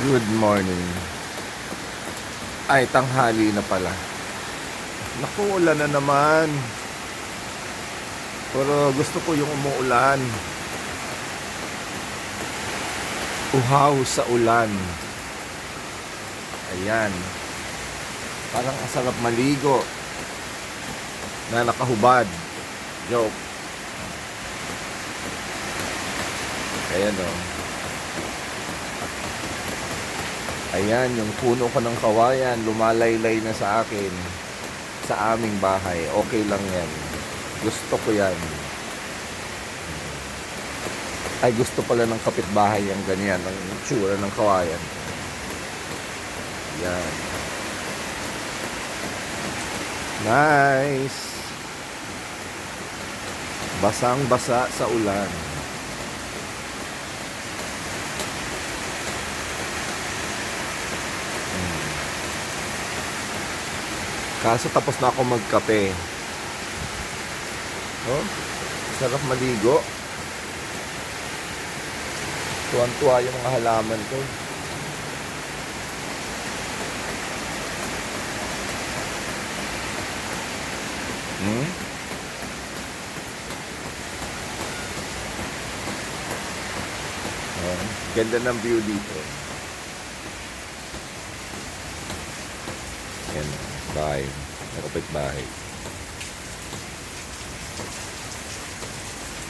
Good morning. Ay, tanghali na pala. Naku, ulan na naman. Pero gusto ko yung umuulan. Uhaw sa ulan. Ayan. Parang ang sarap maligo na nakahubad. Joke. Ayan o. Ayan, yung puno ko ng kawayan, lumalaylay na sa akin, sa aming bahay. Okay lang yan. Gusto ko yan. Ay, gusto pala ng kapitbahay yung ganyan, ang tsura ng kawayan. Yan. Nice. Basang-basa sa ulan. Kaso tapos na ako magkape. Oh, sarap maligo. Tuwan-tuwa yung mga halaman ko. Oh, ganda ng view dito. Yan, bahay. Nakapit bahay.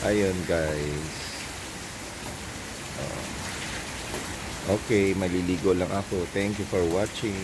Ayun guys. Okay, maliligo lang ako. Thank you for watching.